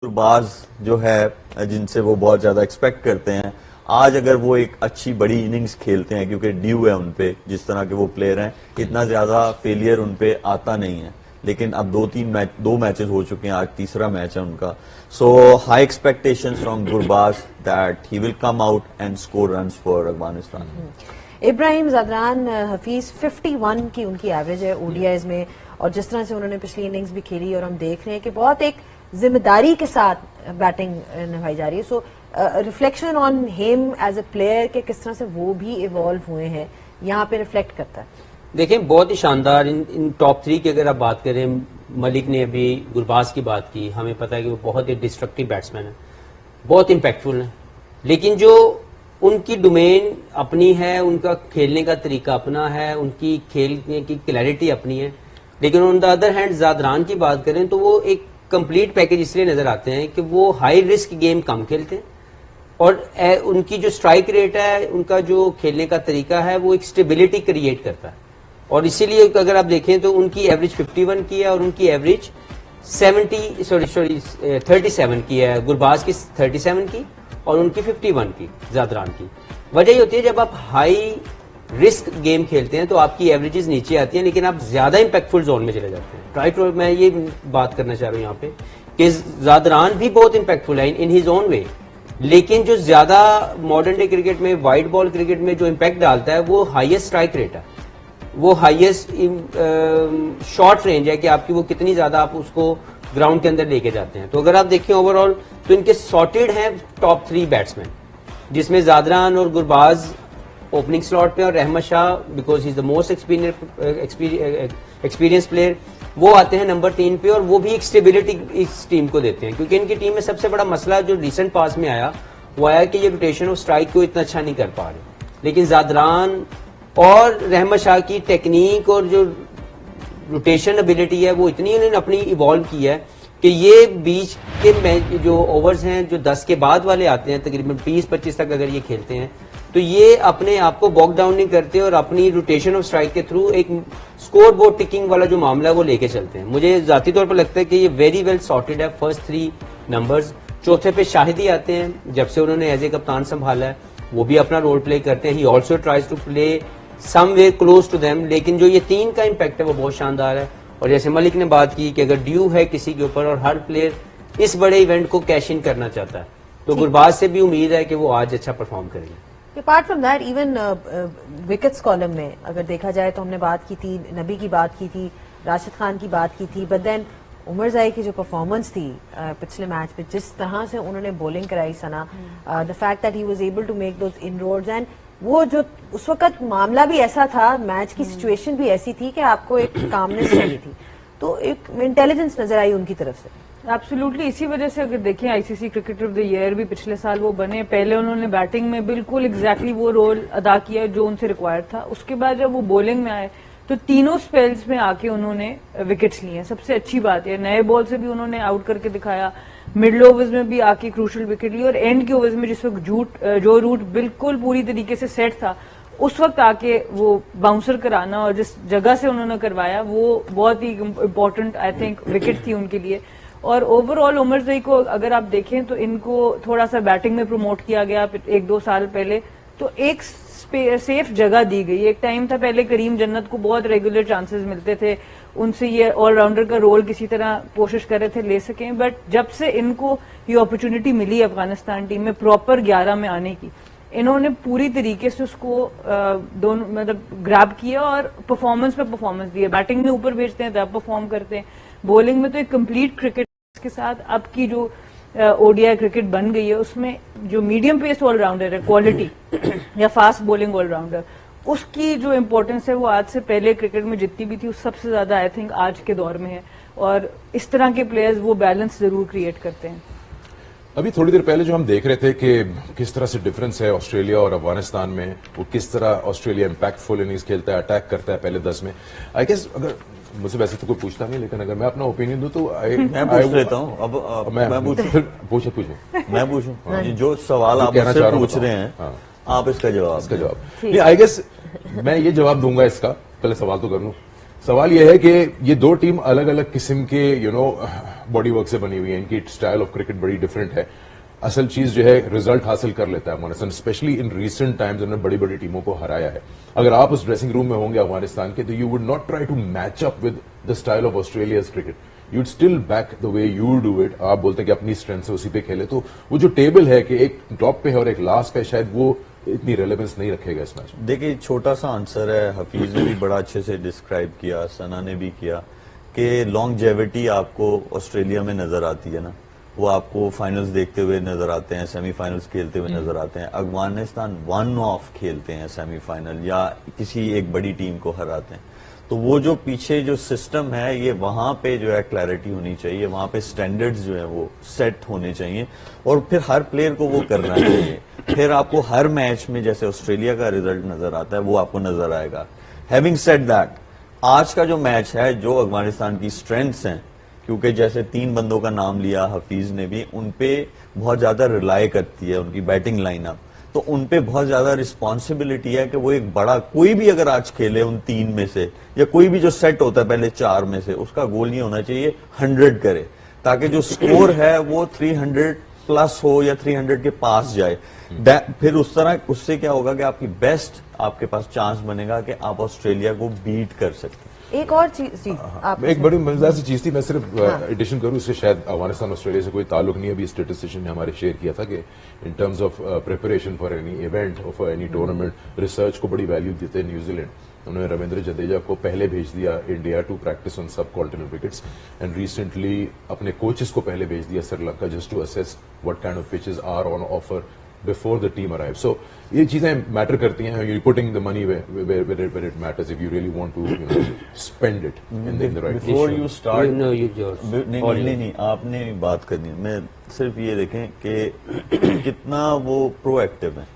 बाज जो है जिनसे वो बहुत ज्यादा एक्सपेक्ट करते हैं, आज अगर वो एक अच्छी बड़ी इनिंग्स खेलते हैं, क्योंकि ड्यू है उनपे, जिस तरह के वो प्लेयर हैं, इतना ज्यादा फेलियर उनपे आता नहीं है। लेकिन अब दो मैचेस हो चुके हैं, आज तीसरा मैच है उनका। So high expectations from Gurbaz that he will come out and score runs for Afghanistan. Ibrahim Zadran हफीज 51 की उनकी एवरेज है ओडीआईज में, और जिस तरह से उन्होंने पिछली इनिंग्स भी खेली और हम देख रहे हैं कि बहुत एक जिम्मेदारी के साथ बैटिंग निभाई जा रही है। So reflection on him as a player के किस तरह से वो भी इवॉल्व हुए हैं यहाँ पे रिफ्लेक्ट करता है। देखें, बहुत ही शानदार इन टॉप 3 की अगर आप बात करें, मलिक ने अभी गुरबाज की बात की, हमें पता है कि वो बहुत ही डिस्ट्रक्टिव बैट्समैन है, बहुत इम्पैक्टफुल है, लेकिन जो उनकी डोमेन अपनी है, उनका खेलने का तरीका अपना है, उनकी खेलने की क्लैरिटी अपनी है। लेकिन on the other hand Zadran की बात करें तो वो एक कंप्लीट पैकेज इसलिए नजर आते हैं कि वो हाई रिस्क गेम कम खेलते हैं, और उनकी जो स्ट्राइक रेट है, उनका जो खेलने का तरीका है, वो एक स्टेबिलिटी क्रिएट करता है। और इसीलिए अगर आप देखें तो उनकी एवरेज 51 की है और उनकी एवरेज 37 की है, गुरबाज की 37 की और उनकी 51 की, ज़दरान की। वजह ये होती है जब आप हाई रिस्क गेम खेलते हैं तो आपकी एवरेजेस नीचे आती हैं, लेकिन आप ज्यादा इंपैक्टफुल जोन में चले जाते हैं। राइट, मैं ये बात करना चाह रहा हूं यहाँ पे कि ज़दरान भी बहुत इंपैक्टफुल है इन हिज ओन वे, लेकिन जो ज्यादा मॉडर्न डे क्रिकेट में, वाइड बॉल क्रिकेट में जो इंपैक्ट डालता है वो हाईएस्ट स्ट्राइक रेट है, वो हाईएस्ट शॉर्ट रेंज है कि आपकी वो कितनी ज्यादा आप उसको ग्राउंड के अंदर लेके जाते हैं। तो अगर आप देखें ओवरऑल तो इनके सॉर्टेड हैं टॉप 3 बैट्समैन, जिसमें ज़दरान और गुरबाज ओपनिंग स्लॉट पे और Rahmat Shah, because he is the most experience player, वो आते हैं नंबर 3 पे, और वो भी एक स्टेबिलिटी इस टीम को देते हैं। क्योंकि इनकी टीम में सबसे बड़ा मसला जो रिसेंट पास में आया वो आया कि ये रोटेशन ऑफ स्ट्राइक को इतना अच्छा नहीं कर पा रहे, लेकिन ज़दरान और रहमत शाह की टेक्निक और जो रोटेशन एबिलिटी है वो इतनी उन्होंने अपनी इवॉल्व की है कि ये बीच के मैच जो ओवर्स हैं जो 10 के बाद वाले आते हैं, तकरीबन 20-25 तक अगर ये खेलते हैं तो ये अपने आप को बॉक डाउन नहीं करते और अपनी रोटेशन ऑफ स्ट्राइक के थ्रू एक स्कोर बोर्ड टिकिंग वाला जो मामला है वो लेके चलते हैं। मुझे जाती तौर पर लगता है कि ये वेरी वेल सॉर्टेड है। फर्स्ट 3 नंबर्स, चौथे पे शाहिदी आते हैं, जब से उन्होंने एज ए कप्तान संभाला है वो भी अपना रोल प्ले करते हैं। He also tries to play some way close to them, लेकिन जो ये 3 का इम्पैक्ट है वो बहुत शानदार है। और जैसे मलिक ने बात की कि अगर ड्यू है किसी के ऊपर और हर प्लेयर इस बड़े इवेंट को कैश इन करना चाहता है, तो गुरबाज से भी उम्मीद है कि वो आज अच्छा परफॉर्म करेंगे। Apart from that, even wickets column में अगर देखा जाए तो हमने बात की थी, नबी की बात की थी, राशिद खान की बात की थी, बट देन उमर ज़ाई की जो परफॉर्मेंस थी पिछले मैच में, जिस तरह से उन्होंने बॉलिंग कराई सना, the fact that he was able to make those inroads, and वो जो उस वक्त मामला भी ऐसा था, मैच की सिचुएशन भी ऐसी थी कि आपको एक कामनेस चाहिए थी, तो एक इंटेलिजेंस नजर आई उनकी तरफ से। एब्सोल्युटली, इसी वजह से अगर देखें ICC cricketer of the year भी पिछले साल वो बने। पहले उन्होंने बैटिंग में बिल्कुल एग्जैक्टली वो रोल अदा किया जो उनसे रिक्वायर्ड था। उसके बाद जब वो बॉलिंग में आए तो तीनों स्पेल्स में आके उन्होंने विकेट्स लिए। सबसे अच्छी बात है, नए बॉल से भी उन्होंने आउट करके दिखाया, मिडल ओवर्स में भी आके क्रूशल विकेट ली, और एंड के ओवर्स में जिस वक्त जो रूट बिल्कुल पूरी तरीके से सेट था उस वक्त आके वो बाउंसर कराना, और जिस जगह से उन्होंने करवाया वो बहुत ही इम्पोर्टेंट आई थिंक विकेट थी उनके लिए। और ओवरऑल उमर ज़ई को अगर आप देखें तो इनको थोड़ा सा बैटिंग में प्रमोट किया गया 1-2 साल पहले, तो एक सेफ जगह दी गई। एक टाइम था पहले करीम जन्नत को बहुत रेगुलर चांसेस मिलते थे, उनसे ये ऑलराउंडर का रोल किसी तरह कोशिश कर रहे थे ले सकें, बट जब से इनको ये अपॉर्चुनिटी मिली अफगानिस्तान टीम में प्रॉपर 11 में आने की, इन्होंने पूरी तरीके से उसको दोनों मतलब ग्रैब किया और परफॉर्मेंस पे परफॉर्मेंस दिया। बैटिंग में ऊपर भेजते हैं तब परफॉर्म करते हैं, बॉलिंग में तो एक कंप्लीट क्रिकेट के साथ अब की जो ओडीआई क्रिकेट बन गई है उसमें जो मीडियम पेस ऑलराउंडर है, क्वालिटी या फास्ट बॉलिंग ऑलराउंडर, उसकी जो इम्पोर्टेंस है वो आज से पहले क्रिकेट में जितनी भी थी उस सबसे ज्यादा आई थिंक आज के दौर में है। और इस तरह के प्लेयर्स वो बैलेंस जरूर क्रिएट करते हैं। अभी थोड़ी देर पहले जो हम देख रहे थे कि किस तरह से डिफरेंस है ऑस्ट्रेलिया और अफगानिस्तान में, वो किस तरह ऑस्ट्रेलिया इम्पैक्टफुल इनिंग्स खेलता है, अटैक करता है पहले 10 में। आई गेस अगर मुझसे वैसे तो कोई पूछता नहीं, लेकिन अगर मैं अपना ओपिनियन दूं तो मैं पूछ लेता हूँ। अब मैं पूछूं मैं पूछूं जो सवाल आप मुझसे पूछ रहे हैं, आप इसका जवाब नहीं, आई गेस मैं ये जवाब दूंगा इसका, पहले सवाल तो कर लूं सवाल यह है कि ये दो टीम अलग अलग किस्म के बॉडी वर्क से बनी हुई है, इनकी स्टाइल ऑफ क्रिकेट बड़ी डिफरेंट है। असल चीज जो है रिजल्ट हासिल कर लेता है Afghanistan, specially in recent times उन्होंने बड़ी बड़ी टीमों को हराया है। अगर आप उस ड्रेसिंग रूम में होंगे अफगानिस्तान के, तो you would not try to match up with the style of Australia's cricket, you'd still back the way you do it. आप बोलते हैं कि अपनी स्ट्रेंथ से उसी पे खेले, तो वो जो टेबल है कि एक टॉप पे है और एक लास्ट पे, शायद वो इतनी रेलेवेंस नहीं रखेगा इस मैच में। देखिए छोटा सा आंसर है, हफीज ने भी बड़ा अच्छे से डिस्क्राइब किया, सना ने भी किया कि लॉन्गजेविटी आपको ऑस्ट्रेलिया में नजर आती है ना, वो आपको फाइनल्स देखते हुए नजर आते हैं, सेमीफाइनल्स खेलते हुए नजर आते हैं। अफगानिस्तान वन ऑफ खेलते हैं सेमीफाइनल या किसी एक बड़ी टीम को हराते हैं, तो वो जो पीछे जो सिस्टम है ये वहां पे जो है क्लैरिटी होनी चाहिए, वहां पे स्टैंडर्ड्स जो है वो सेट होने चाहिए और फिर हर प्लेयर को वो करना चाहिए। फिर आपको हर मैच में जैसे ऑस्ट्रेलिया का रिजल्ट नजर आता है वो आपको नजर आएगा। हैविंग सेड दैट, आज का जो मैच है, जो अफगानिस्तान की स्ट्रेंथ्स हैं, क्योंकि जैसे 3 बंदों का नाम लिया हफीज ने भी, उनपे बहुत ज्यादा रिलाय करती है उनकी बैटिंग लाइनअप, तो उनपे बहुत ज्यादा रिस्पॉन्सिबिलिटी है कि वो एक बड़ा कोई भी अगर आज खेले उन 3 में से या कोई भी जो सेट होता है पहले 4 में से, उसका गोल नहीं होना चाहिए 100 करे, ताकि जो स्कोर है वो 300 प्लस हो या 300 के पास जाए। फिर उस तरह उससे क्या होगा कि आपकी बेस्ट आपके पास चांस बनेगा कि आप ऑस्ट्रेलिया को बीट कर सकते हैं। एक और चीज जी, आप एक बड़ी मजेदार सी चीज थी, मैं सिर्फ एडिशन करूं, इससे शायद अफगानिस्तान ऑस्ट्रेलिया से कोई ताल्लुक नहीं है। अभी स्टेटिस्टिशियन ने हमारे शेयर किया था कि in terms of preparation for any event और फॉर एनी टूर्नामेंट, रिसर्च को बड़ी वैल्यू देते हैं न्यूजीलैंड। उन्होंने रविंद्र जडेजा को पहले भेज दिया India to practice on sub continental wickets, and recently अपने कोचेस को पहले भेज दिया Sri Lanka just to assess what kind of pitches are on offer before the team arrive. So ये चीजें मैटर करती हैं, you putting the money where it matters if you really want to spend it in the right way. Before you start, नहीं, आपने बात करनी है, मैं सिर्फ ये देखें कि कितना वो प्रोएक्टिव है।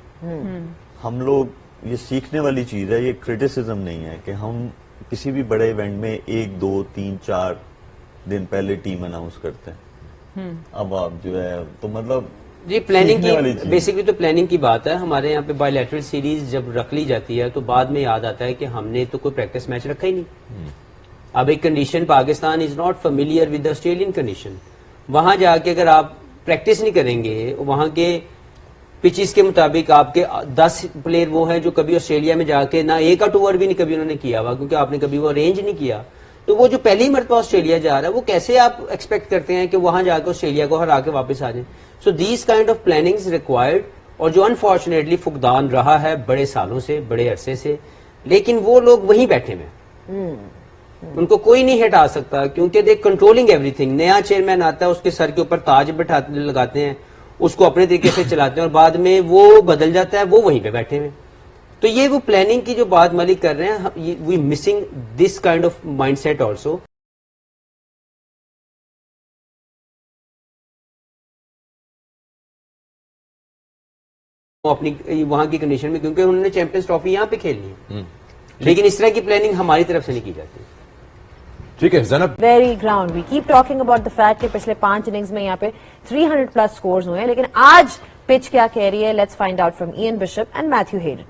हम लोग, ये सीखने वाली चीज है, ये क्रिटिसिज्म नहीं है कि हम किसी भी बड़े इवेंट में 1, 2, 3, 4 दिन पहले टीम अनाउंस करते हैं। अब आप जो है तो मतलब जी प्लानिंग सीखने वाली की चीज़। बेसिकली तो प्लानिंग की बात है। हमारे यहाँ पे बायलैटरल सीरीज जब रख ली जाती है तो बाद में याद आता है कि हमने तो कोई प्रैक्टिस मैच रखा ही नहीं। अब एक condition, Pakistan is not familiar with Australian condition, वहां जाके अगर आप प्रैक्टिस नहीं करेंगे, वहां के पिचेस के मुताबिक आपके 10 प्लेयर वो हैं जो कभी ऑस्ट्रेलिया में जाके ना एक आउट ओवर भी नहीं कभी उन्होंने किया हुआ, क्योंकि आपने कभी वो अरेंज नहीं किया, तो वो जो पहली मरतबा ऑस्ट्रेलिया जा रहा है वो कैसे आप एक्सपेक्ट करते हैं कि वहां जाकर ऑस्ट्रेलिया को हरा के वापस आ जाए। So these kind of planning is required, और जो अनफॉर्चुनेटली फुकदान रहा है बड़े सालों से, बड़े अरसे से, लेकिन वो लोग वहीं बैठे हुए, उनको कोई नहीं हटा सकता, क्योंकि दे कंट्रोलिंग एवरीथिंग। नया चेयरमैन आता है, उसके सर के ऊपर ताज लगाते हैं, उसको अपने तरीके से चलाते हैं, और बाद में वो बदल जाता है, वो वहीं पे बैठे हुए। तो ये वो प्लानिंग की जो बात मलिक कर रहे हैं, we missing this kind of mindset also. अपनी वहां की कंडीशन में, क्योंकि उन्होंने चैंपियंस ट्रॉफी यहाँ पे खेलनी है, लेकिन इस तरह की प्लानिंग हमारी तरफ से नहीं की जाती। ठीक है Zainab, very ground we keep talking about the fact कि पिछले 5 इनिंग्स में यहाँ पे 300 प्लस स्कोर्स हुए हैं, लेकिन आज पिच क्या कह रही है, let's find out from Ian bishop and Matthew Hayden.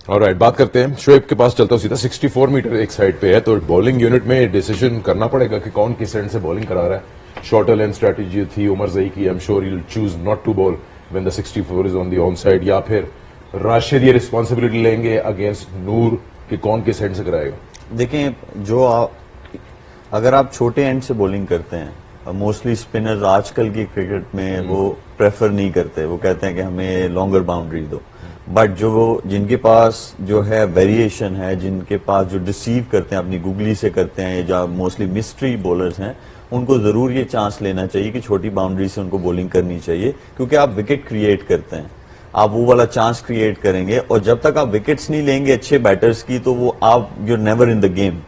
Alright, बात करते हैं शोएब के पास चलता हूं सीधा। 64 मीटर एक साइड पे है, तो बॉलिंग यूनिट में डिसीजन करना पड़ेगा कि कौन किस एंड से बॉलिंग करा रहा है। शॉर्टर लेंथ स्ट्रेटेजी थी उमर ज़ई की, I am sure he will choose not to bowl when the 64 is on the on side, या फिर राशिद ये रिस्पॉन्सिबिलिटी लेंगे अगेंस्ट नूर कि कौन किस एंड से कराएगा। देखें, अगर आप छोटे एंड से बॉलिंग करते हैं, मोस्टली स्पिनर्स आजकल की क्रिकेट में वो प्रेफर नहीं करते, वो कहते हैं कि हमें लॉन्गर बाउंड्री दो, बट जिनके पास जो है वेरिएशन है, जिनके पास जो डिसीव करते हैं अपनी गुगली से करते हैं, जो मोस्टली मिस्ट्री बॉलर्स हैं, उनको जरूर ये चांस लेना चाहिए कि छोटी बाउंड्री से उनको बॉलिंग करनी चाहिए, क्योंकि आप विकेट क्रिएट करते हैं, आप वो वाला चांस क्रिएट करेंगे, और जब तक आप विकेट्स नहीं लेंगे अच्छे बैटर्स की, तो वो आप you are never in the game.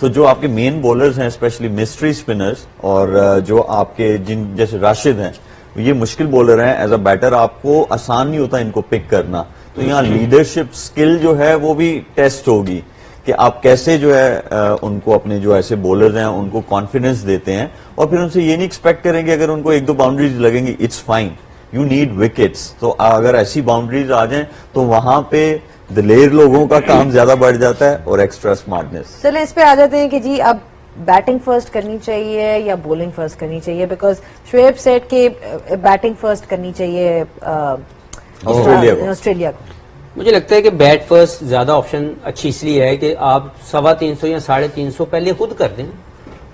So जो आपके मेन बॉलर्स हैं, स्पेशली मिस्ट्री स्पिनर्स, और जो आपके जैसे राशिद हैं, ये मुश्किल बॉलर हैं, एज अ बैटर आपको आसान नहीं होता इनको पिक करना, तो यहाँ लीडरशिप स्किल जो है वो भी टेस्ट होगी कि आप कैसे जो है उनको अपने जो ऐसे बॉलर्स हैं उनको कॉन्फिडेंस देते हैं, और फिर उनसे ये नहीं एक्सपेक्ट करेंगे अगर उनको 1-2 बाउंड्रीज लगेंगी, it's fine, you need wickets. तो अगर ऐसी बाउंड्रीज आ जाएं तो वहां पे दिलेर लोगों का काम ज्यादा बढ़ जाता है और एक्स्ट्रा स्मार्टनेस। चलें इस पे आ जाते हैं कि जी अब बैटिंग फर्स्ट करनी चाहिए या बॉलिंग फर्स्ट करनी चाहिए, बिकॉज शुएब सेट के बैटिंग फर्स्ट करनी चाहिए ऑस्ट्रेलिया को। मुझे लगता है कि बैट फर्स्ट ज्यादा ऑप्शन अच्छी इसलिए है कि आप 350 या 350 पहले खुद कर दें।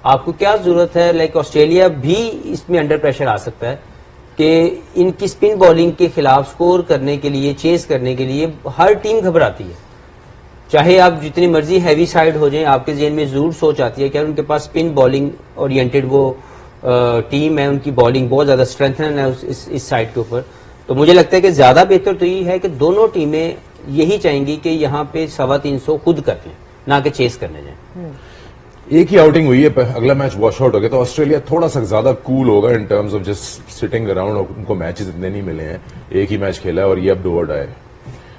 आपको क्या जरूरत है, लाइक ऑस्ट्रेलिया भी इसमें अंडर प्रेशर आ सकता है कि इनकी स्पिन बॉलिंग के खिलाफ स्कोर करने के लिए, चेस करने के लिए हर टीम घबराती है। चाहे आप जितनी मर्जी हैवी साइड हो जाएं, आपके जेहन में जरूर सोच आती है कि उनके पास स्पिन बॉलिंग ओरिएंटेड वो टीम है, उनकी बॉलिंग बहुत ज्यादा स्ट्रेंथन है इस साइड के ऊपर। तो मुझे लगता है कि ज्यादा बेहतर तो यही है कि दोनों टीमें यही चाहेंगी कि यहाँ पे 350 खुद कर लें, ना कि चेस करने जाएं। एक ही आउटिंग हुई है, अगला मैच वॉश आउट हो गया, तो ऑस्ट्रेलिया थोड़ा सा ज्यादा कूल होगा in terms of just sitting around. उनको मैचेस इतने नहीं मिले हैं, एक ही मैच खेला है और ये अब डू और डाई।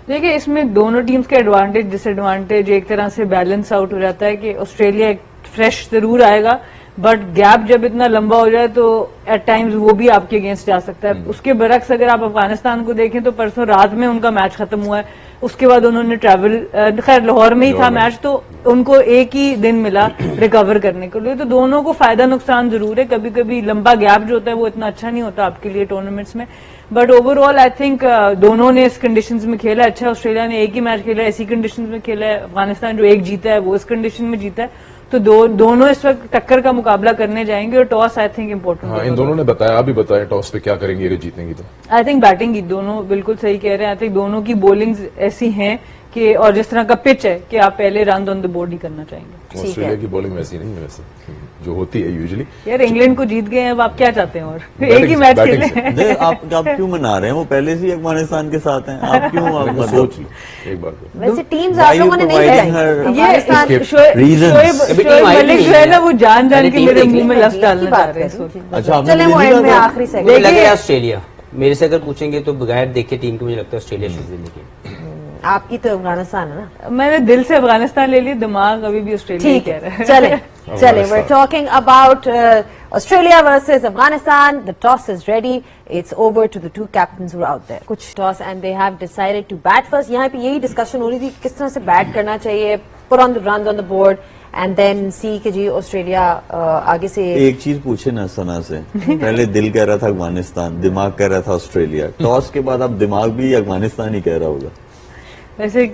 देखिए इसमें दोनों टीम्स के एडवांटेज डिसएडवांटेज एक तरह से बैलेंस आउट हो जाता है कि ऑस्ट्रेलिया फ्रेश जरूर आएगा, बट गैप जब इतना लंबा हो जाए तो एट टाइम्स वो भी आपके अगेंस्ट जा सकता है। उसके बरक्स अगर आप अफगानिस्तान को देखें तो परसों रात में उनका मैच खत्म हुआ है, उसके बाद उन्होंने ट्रैवल, खैर लाहौर में ही था मैच, तो उनको एक ही दिन मिला रिकवर करने के लिए। तो दोनों को फायदा नुकसान जरूर है, कभी कभी लंबा गैप जो होता है वो इतना अच्छा नहीं होता आपके लिए टूर्नामेंट्स में, बट ओवरऑल आई थिंक दोनों ने इस कंडीशंस में खेला अच्छा। ऑस्ट्रेलिया ने एक ही मैच खेला, ऐसी कंडीशंस में खेला है। अफगानिस्तान जो एक जीता है वो इस कंडीशन में जीता है। तो दोनों इस वक्त टक्कर का मुकाबला करने जाएंगे और टॉस आई थिंक इम्पोर्टेंट। हाँ, इन दोनों ने बताया, आप भी बताया टॉस पे क्या करेंगे अगर जीतेंगी तो। आई थिंक बैटिंग की दोनों बिल्कुल सही कह रहे हैं। आई थिंक दोनों की बॉलिंग ऐसी हैं कि, और जिस तरह का पिच है कि आप पहले रन ऑन द बोर्ड ही करना चाहेंगे। ऑस्ट्रेलिया की बॉलिंग वैसी नहीं है वैसे जो होती है यूजुअली। यार इंग्लैंड को जीत गए हैं, अब आप क्या चाहते हैं और एक ही मैच खेले हैं। नहीं, आप क्यों मना रहे हैं? वो पहले से ही अफगानिस्तान के साथ हैं, आप क्यों आप मत सोच ली एक बार को। वैसे टीम्स आप लोगों ने नहीं बताई। ये reasons. शोएब मलिक जो है ना वो जान जान के मेरे मुंह में लफ्ज डालना चाह रहे हैं। अच्छा, आपने चले वो दिल्ली एंड का में था? आखिरी मुझे सेकंड लग रहा है ऑस्ट्रेलिया, मेरे से अगर पूछेंगे तो बगैर देखे टीम को मुझे लगता है Australia should win the game. आपकी तो अफगानिस्तान है ना। मैंने दिल से अफगानिस्तान ले लिया, दिमाग अभी भी ऑस्ट्रेलिया ठीक कह रहा है, है। चले we're talking about Australia versus Afghanistan. The toss is ready. It's over to the two captains who are out there. कुछ toss and they have decided to bat first. यहाँ पे यही डिस्कशन हो रही थी कि किस तरह से बैट करना चाहिए, put on the runs on the board and then see कि जी ऑस्ट्रेलिया आगे से। एक चीज पूछे ना सना से, पहले दिल कह रहा था अफगानिस्तान, दिमाग कह रहा था ऑस्ट्रेलिया, टॉस के बाद अब दिमाग भी अफगानिस्तान ही कह रहा होगा। वैसे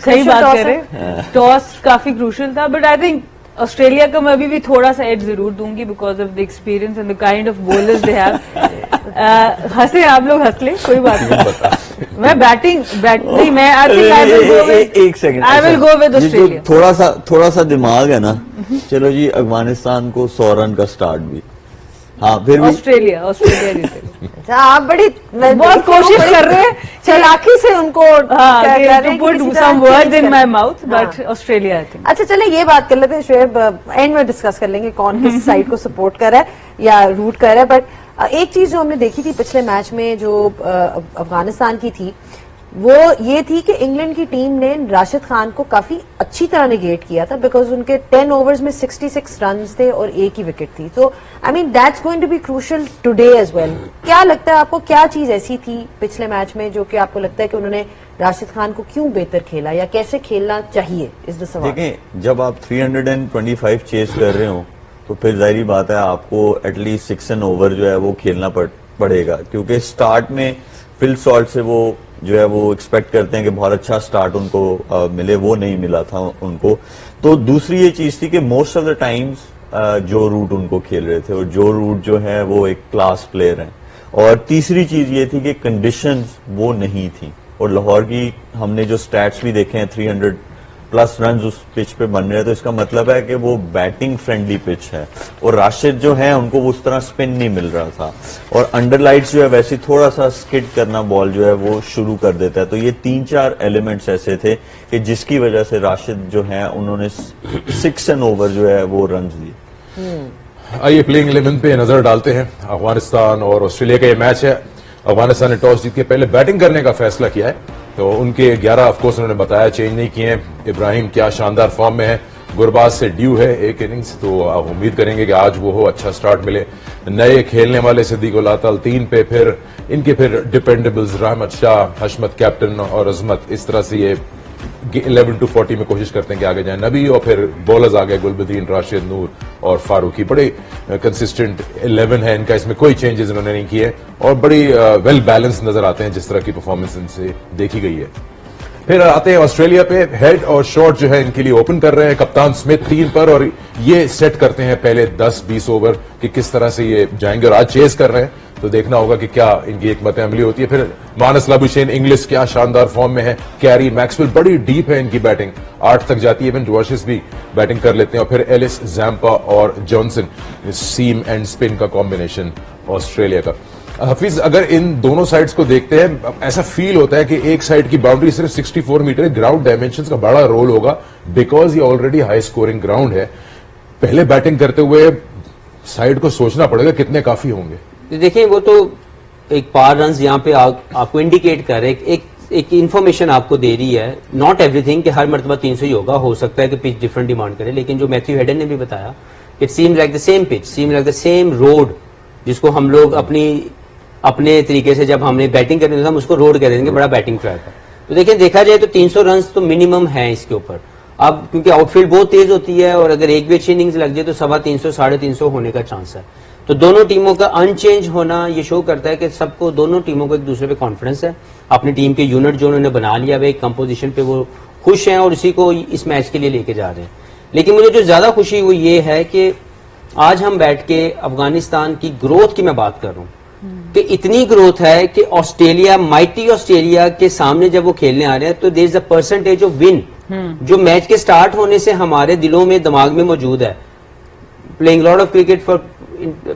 सही बात कर रहे, टॉस काफी क्रूशल था, बट आई थिंक ऑस्ट्रेलिया को मैं अभी भी थोड़ा सा एज जरूर दूंगी because of the experience and the kind of bowlers they have. हंसे आप लोग, हंस ले, कोई बात नहीं। मैं बैटिंग नहीं, मैं I think I will go with, एक second, I will go with Australia. थोड़ा सा दिमाग है ना, चलो जी अफगानिस्तान को 100 रन का स्टार्ट भी, हाँ फिर भी ऑस्ट्रेलिया जीतेगा। अच्छा, आप बड़ी बहुत कोशिश कर रहे हैं चालाकी से उनको put some words in my mouth, but Australia I think. अच्छा चले ये बात कर लेते हैं, शोएब एंड में डिस्कस कर लेंगे कौन किस साइड को सपोर्ट कर रहा है या रूट कर रहा है, बट एक चीज जो हमने देखी थी पिछले मैच में जो अफगानिस्तान की थी वो ये थी कि इंग्लैंड की टीम ने राशिद खान को काफी अच्छी तरह निगेट किया था बिकॉज उनके 10 ओवर्स में 66 रन्स थे और एक ही विकेट थी। तो I mean that's going to be crucial today as well. क्या लगता है आपको, क्या चीज ऐसी थी पिछले मैच में जो कि आपको लगता है कि उन्होंने राशिद खान को क्यों बेहतर खेला या कैसे खेलना चाहिए, इस द सवाल। देखें, जब आप 325 चेस कर रहे हो तो फिर जाहिर बात है आपको एटलीस्ट 6 एन ओवर जो है वो खेलना पड़ेगा, क्योंकि स्टार्ट में फिल सॉल्ट से वो जो है वो एक्सपेक्ट करते हैं कि बहुत अच्छा स्टार्ट उनको मिले, वो नहीं मिला था उनको। तो दूसरी ये चीज थी कि मोस्ट ऑफ द टाइम्स जो रूट उनको खेल रहे थे और जो रूट जो है वो एक क्लास प्लेयर है, और तीसरी चीज ये थी कि कंडीशंस वो नहीं थी। और लाहौर की हमने जो स्टैट्स भी देखे हैं 300+ रन उस पिच पे बन रहे हैं, तो इसका मतलब है कि वो बैटिंग फ्रेंडली पिच है और राशिद जो है उनको उस तरह स्पिन नहीं मिल रहा था, और अंडरलाइट्स जो है वैसे थोड़ा सा स्किड करना बॉल जो है वो शुरू कर देता है। तो ये 3-4 एलिमेंट्स ऐसे थे कि जिसकी वजह से राशिद जो है उन्होंने 6 एन ओवर जो है वो रन दिए। आइए प्लेइंग 11 पे नजर डालते हैं। अफगानिस्तान और ऑस्ट्रेलिया का ये मैच है। अफगानिस्तान ने टॉस जीत के पहले बैटिंग करने का फैसला किया है, तो उनके 11 ऑफकोर्स उन्होंने बताया चेंज नहीं किए हैं। इब्राहिम क्या शानदार फॉर्म में है, गुरबाज से ड्यू है एक इनिंग्स, तो आप उम्मीद करेंगे कि आज वो हो, अच्छा स्टार्ट मिले। नए खेलने वाले सिद्दीक उल अताल 3 पे, फिर इनके फिर डिपेंडेबल्स रहमत शाह, हशमत कैप्टन और अजमत, इस तरह से ये 11 to 40 में कोशिश करते हैं कि आगे जाए। नबी और फिर बॉलर्स आ गए, गुलबदीन, राशिद, नूर और फारूकी, बड़े कंसिस्टेंट 11 है इनका, इसमें कोई चेंजेस इन्होंने नहीं किए और बड़ी वेल बैलेंस नजर आते हैं जिस तरह की परफॉर्मेंस इनसे देखी गई है। फिर आते हैं ऑस्ट्रेलिया पे, हेड और शॉर्ट जो है इनके लिए ओपन कर रहे हैं कप्तान स्मिथ 3 पर और ये सेट करते हैं पहले 10-20 ओवर कि किस तरह से ये जाएंगे और आज चेस कर रहे हैं तो देखना होगा कि क्या इनकी एक मत अमली होती है। फिर मानस लाबुशेन इंग्लिश क्या शानदार फॉर्म में है, कैरी मैक्सवेल बड़ी डीप है इनकी बैटिंग, 8 तक जाती है, इवन जॉशिस भी बैटिंग कर लेते हैं और फिर एलिस, जैम्पा और जॉनसन, सीम एंड स्पिन का कॉम्बिनेशन ऑस्ट्रेलिया का। हफीज, अगर इन दोनों साइड्स को देखते हैं ऐसा फील होता है कि एक साइड की बाउंड्री सिर्फ 64 मीटर है, ग्राउंड डायमेंशंस का बड़ा रोल होगा बिकॉज ये ऑलरेडी हाई स्कोरिंग ग्राउंड है। पहले बैटिंग करते हुए साइड को सोचना पड़ेगा कितने काफी होंगे। देखिए वो तो एक पार रन यहाँ पे आपको इंडिकेट कर रहे हैं, एक इंफॉर्मेशन आपको दे रही है, नॉट एवरीथिंग कि हर मरतबा 300 ही होगा, हो सकता है कि पिच डिफरेंट डिमांड करे, लेकिन जो मैथ्यू हेडन ने भी बताया it seem like the same pitch, seem like the same road, जिसको हम लोग अपने तरीके से जब हमने बैटिंग करनी था हम उसको रोड कह देंगे, बड़ा बैटिंग ट्रैक है। तो देखिए देखा जाए तो 300 रन तो मिनिमम है इसके ऊपर। अब क्योंकि आउटफील्ड बहुत तेज होती है और अगर एक भी अच्छी इनिंग्स लग जाए तो 350, 350 होने का चांस है। तो दोनों टीमों का अनचेंज होना ये शो करता है कि सबको, दोनों टीमों को एक दूसरे पे कॉन्फिडेंस है, अपनी टीम के यूनिट जो उन्होंने बना लिया है, एक कंपोजिशन पे वो खुश हैं और इसी को इस मैच के लिए लेके जा रहे हैं। लेकिन मुझे जो ज्यादा खुशी वो ये है कि आज हम बैठ के अफगानिस्तान की ग्रोथ की मैं बात कर रहा हूँ कि इतनी ग्रोथ है कि ऑस्ट्रेलिया, माइटी ऑस्ट्रेलिया के सामने जब वो खेलने आ रहे हैं तो there is a percentage of win जो मैच के स्टार्ट होने से हमारे दिलों में, दिमाग में मौजूद है। Playing lot of cricket for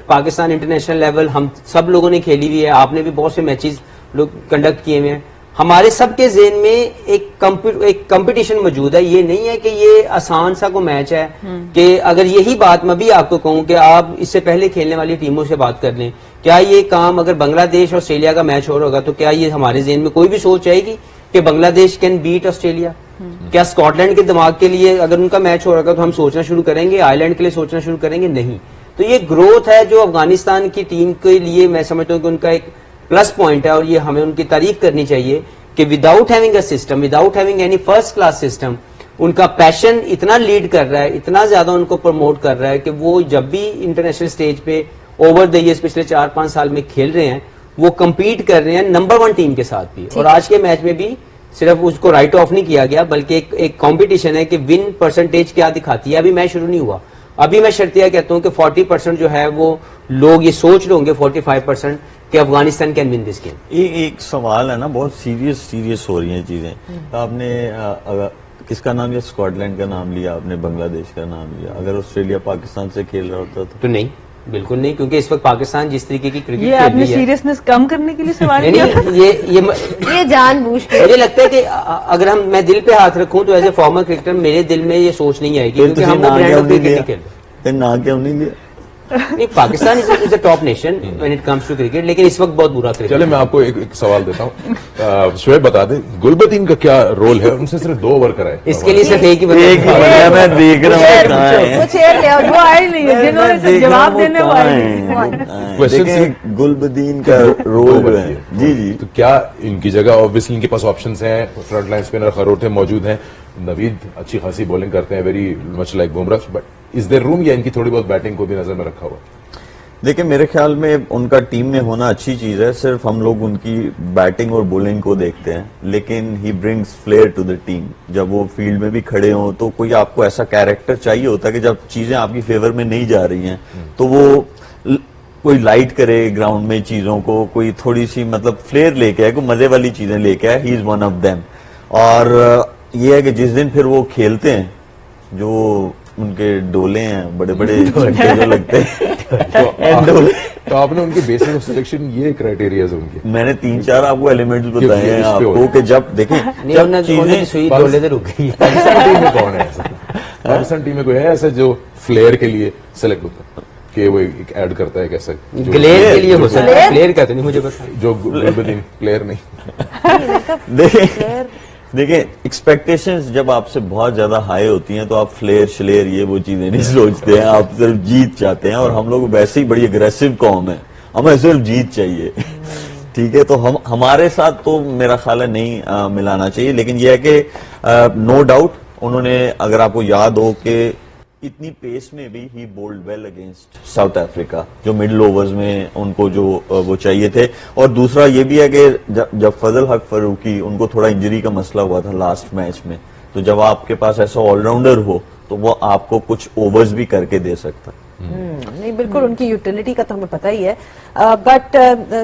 Pakistan international level हम सब लोगों ने खेली हुई है, आपने भी बहुत से मैचेस लोग कंडक्ट किए हुए हैं। हमारे सबके ज़हन में एक कंपटीशन मौजूद है, ये नहीं है कि ये आसान सा को मैच है कि अगर यही बात मैं भी आपको कहूं कि आप इससे पहले खेलने वाली टीमों से बात कर लें, क्या ये काम अगर बांग्लादेश और ऑस्ट्रेलिया का मैच हो रहा होगा तो क्या ये हमारे ज़हन में कोई भी सोच आएगी कि बांग्लादेश कैन बीट ऑस्ट्रेलिया? क्या स्कॉटलैंड के दिमाग के लिए अगर उनका मैच हो रहा होगा तो हम सोचना शुरू करेंगे, आयरलैंड के लिए सोचना शुरू करेंगे? नहीं। तो ये ग्रोथ है जो अफगानिस्तान की टीम के लिए मैं समझता हूं कि उनका एक प्लस पॉइंट है और ये हमें उनकी तारीफ करनी चाहिए कि without having a system, without having any first class system, उनका पैशन इतना लीड कर रहा है, इतना ज्यादा उनको प्रमोट कर रहा है कि वो जब भी इंटरनेशनल स्टेज पे ओवर द ईयर्स पिछले 4-5 साल में खेल रहे हैं वो compete कर रहे हैं नंबर 1 टीम के साथ भी। और आज के मैच में भी सिर्फ उसको राइट ऑफ नहीं किया गया बल्कि एक कंपटीशन है कि विन परसेंटेज क्या दिखाती है। अभी मैच शुरू नहीं हुआ, अभी मैं शर्तिया कहता हूं कि 40% जो है वो लोग ये सोच रहे होंगे, 45% कि Afghanistan can win this game. एक सवाल है ना, बहुत सीरियस हो रही हैं चीजें। आपने किसका नाम लिया? स्कॉटलैंड का नाम लिया आपने, बांग्लादेश का नाम लिया। अगर ऑस्ट्रेलिया पाकिस्तान से खेल रहा होता तो नहीं, बिल्कुल नहीं, क्योंकि इस वक्त पाकिस्तान जिस तरीके की क्रिकेट ये आपने सीरियसनेस कम करने के लिए सवाल नहीं, किया? ये जानबूझ के मुझे लगता है कि अगर मैं दिल पे हाथ रखूं तो एज ए फॉर्मर क्रिकेटर मेरे दिल में ये सोच नहीं आएगी क्योंकि हम वो ब्रांड ऑफ क्रिकेट खेल फिर ना क्यों नहीं लिया? नहीं, Pakistan is a top nation when it comes to cricket, लेकिन इस वक्त बहुत बुरा क्रिकेट। चले मैं आपको एक सवाल देता हूँ, शोएब बता दे गुलबदीन का क्या रोल है? उनसे सिर्फ 2 ओवर कराए, इसके लिए सिर्फ एक ही एक ही बंदा मैं देख रहा हूँ कहाँ है। वो चेयर ले आओ, वो आए नहीं है, जिन्होंने सिर्फ जवाब देने वो आए नहीं। देखिए गुलबदीन का रोल जो है, जी तो क्या इनकी जगह ऑब्वियसली इनके पास ऑप्शंस हैं, फ्रंट लाइन स्पिनर खरोटे मौजूद हैं, नवीद अच्छी खासी बॉलिंग करते हैं, very much like Bumrah, but is there room या इनकी थोड़ी बहुत बैटिंग को भी नजर में रखा हुआ? देखिए मेरे ख्याल में उनका टीम में होना अच्छी चीज है, सिर्फ हम लोग उनकी बैटिंग और बॉलिंग को देखते हैं, लेकिन he brings flair to the team. जब वो फील्ड में भी खड़े हों तो कोई आपको ऐसा कैरेक्टर चाहिए होता है कि जब चीजें आपकी फेवर में नहीं जा रही हैं तो वो कोई लाइट करे ग्राउंड में चीजों को, कोई थोड़ी सी मतलब फ्लेयर लेके आए, कोई मजे वाली चीजें लेके आए। He is one of them. और ये है कि जिस दिन फिर वो खेलते हैं, जो उनके डोले हैं बड़े बड़े छक्के जो लगते हैं तो आपने उनकी बेसिस ऑफ सिलेक्शन ये क्राइटेरिया उनके, मैंने 3-4 आपको एलिमेंट्स बताए हैं आपको कि जब देखें जब चीजें सुई डोले से रुक गई। पाकिस्तान टीम में कौन है ऐसा? पाकिस्तान टीम में कोई है ऐसा जो फ्लेयर के लिए सेलेक्ट होता है कि वो एक ऐड करता है कैसा? ग्लेयर के लिए हो सकता है, फ्लेयर कहते नहीं, मुझे पता जो गुलबदीन प्लेयर नहीं। देखिए एक्सपेक्टेशंस जब आपसे बहुत ज्यादा हाई होती हैं तो आप फ्लेयर श्लेयर ये वो चीजें नहीं सोचते हैं, आप सिर्फ जीत चाहते हैं। और हम लोग वैसे ही बड़ी अग्रेसिव कौम है, हमें सिर्फ जीत चाहिए। ठीक है, तो हमारे साथ तो मेरा ख्याल है नहीं मिलाना चाहिए, लेकिन यह है कि नो डाउट उन्होंने, अगर आपको याद हो कि इतनी पेस में भी he bowled well against South Africa, जो मिडिल ओवर्स में उनको जो वो चाहिए थे। और दूसरा ये भी है कि जब फजल हक फरूकी, उनको थोड़ा इंजरी का मसला हुआ था लास्ट मैच में, तो जब आपके पास ऐसा ऑलराउंडर हो तो वो आपको कुछ ओवर्स भी करके दे सकता है। नहीं, बिल्कुल उनकी यूटिलिटी का तो हमें पता ही है, बट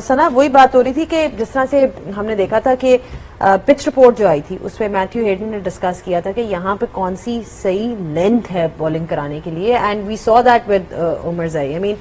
सना वही बात हो रही थी कि जिस तरह से हमने देखा था कि पिच रिपोर्ट जो आई थी उसमें मैथ्यू हेडन ने डिस्कस किया था कि यहाँ पे कौन सी सही लेंथ है बॉलिंग कराने के लिए, and we saw that with Omarzai. I mean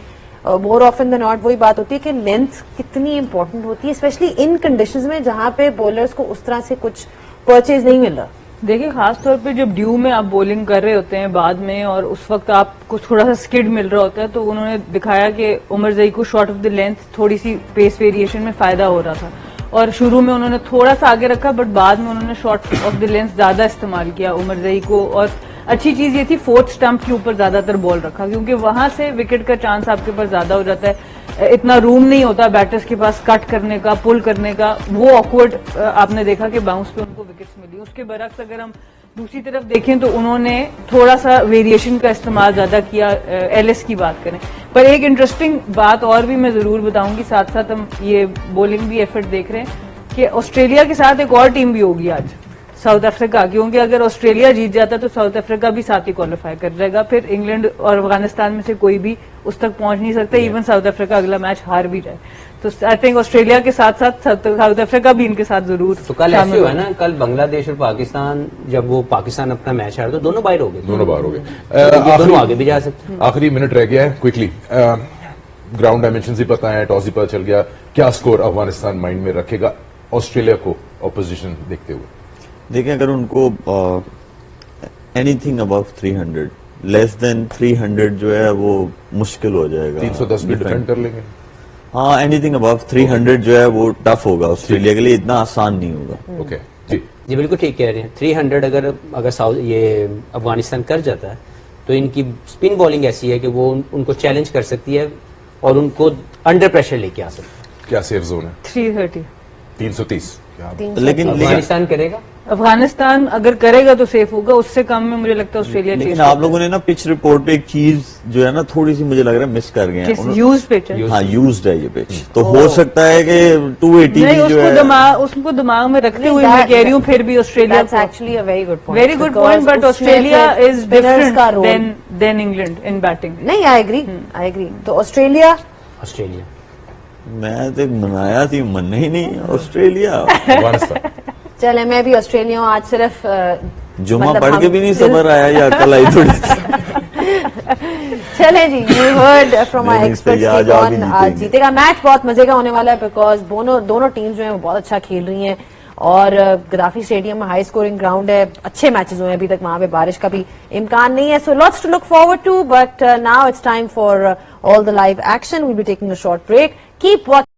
more often than not वही बात होती है कि लेंथ कितनी इंपॉर्टेंट होती है, स्पेशली इन कंडीशंस में जहां पे बॉलर्स को उस तरह से कुछ परचेज नहीं मिल रहा। देखिए, खासतौर पे जब ड्यू में आप बॉलिंग कर रहे होते हैं बाद में, और उस वक्त आपको थोड़ा सा स्किड मिल रहा होता है, तो उन्होंने दिखाया कि उमर ज़ई को शॉर्ट ऑफ द लेंथ थोड़ी सी पेस वेरिएशन में फायदा हो रहा था, और शुरू में उन्होंने थोड़ा सा आगे रखा, बट बाद में उन्होंने शॉर्ट ऑफ द लेंथ ज्यादा इस्तेमाल किया उमर ज़ई को। और अच्छी चीज ये थी, फोर्थ स्टंप के ऊपर ज्यादातर बॉल रखा, क्योंकि वहां से विकेट का चांस आपके पास ज्यादा हो जाता है, इतना रूम नहीं होता बैटर्स के पास कट करने का, पुल करने का। वो ऑकवर्ड आपने देखा कि बाउंस पे उनको विकेट्स मिली। उसके बरक्स अगर हम दूसरी तरफ देखें तो उन्होंने थोड़ा सा वेरिएशन का इस्तेमाल ज्यादा किया। एलएस की बात करें, पर एक इंटरेस्टिंग बात और भी मैं जरूर बताऊंगी, साथ साथ हम ये बॉलिंग भी एफर्ट देख रहे हैं कि ऑस्ट्रेलिया के साथ एक और टीम भी होगी आज, साउथ अफ्रीका, क्योंकि अगर ऑस्ट्रेलिया जीत जाता तो साउथ अफ्रीका भी साथ ही क्वालिफाई कर जाएगा, फिर इंग्लैंड और अफगानिस्तान में से कोई भी उस तक पहुंच नहीं सकता, इवन साउथ अफ्रीका अगला मैच हार भी जाए। तो आई थिंक ऑस्ट्रेलिया के साथ साथ साउथ अफ्रीका भी इनके साथ जरूर। तो कल ऐसे हुआ ना, कल बांग्लादेश और पाकिस्तान, जब वो पाकिस्तान अपना मैच हारा तो दोनों बाहर हो गए, दोनों बाहर हो गए, दोनों आगे भी जा सकते हैं। आखिरी मिनट रह गया है, क्विकली ग्राउंड डायमेंशन ही पता है, टॉस ही पता चल गया, क्या स्कोर अफगानिस्तान माइंड में रखेगा ऑस्ट्रेलिया को ऑपोजिशन देखते हुए? देखिए, अगर उनको एनीथिंग अबव 300, लेस देन 300 जो है वो मुश्किल हो जाएगा। 310 में डिफेंड कर लेंगे। हाँ, एनीथिंग अबव 300 जो है वो टफ होगा ऑस्ट्रेलिया के लिए, इतना आसान नहीं होगा। ओके जी, जी बिल्कुल ठीक कह रहे हैं। 300 अगर साउथ ये अफगानिस्तान कर जाता है तो इनकी स्पिन बॉलिंग ऐसी है कि वो उनको चैलेंज कर सकती है और उनको अंडर प्रेशर लेके आ सकती है। क्या सेफ जोन है? 330। 330। लेकिन अफगानिस्तान करेगा, अफगानिस्तान अगर करेगा तो सेफ होगा, उससे कम में मुझे लगता है ऑस्ट्रेलिया। लेकिन आप लोगों ने ना पिच रिपोर्ट पे एक चीज जो है ना थोड़ी सी मुझे लग रहा है मिस कर गए हैं। यूज्ड पिच है। हाँ, यूज्ड है ये पिच, तो हो सकता है कि 280 नहीं, जो है उसको दिमाग में रखते हुए मैं कह रही हूँ, फिर भी Australia actually a very good point, very good point, but Australia is different than England in batting. नहीं, आई एग्री। तो ऑस्ट्रेलिया मैं तो मनाया थी, मन ही नहीं ऑस्ट्रेलिया। अफगानिस्तान। चले, मैं भी ऑस्ट्रेलिया हूँ आज। सिर्फ जुम्मा मतलब पढ़ के भी नहीं सबर आया या कल आई थोड़ी चले जी, यू हर्ड फ्रॉम आवर नहीं, एक्सपर्ट्स आज कि आप कौन ही आज जीतेंगे। जीतेगा। मैच बहुत मजे का होने वाला है, बिकॉज दोनों टीम्स जो हैं वो बहुत अच्छा खेल रही हैं, और गद्दाफी स्टेडियम में हाई स्कोरिंग ग्राउंड है, अच्छे मैचेस हुए हैं अभी तक, वहां पे बारिश का भी इम्कान नहीं है, so lots to look forward to, but now it's time for all the live action. We will be taking a short break, keep watching.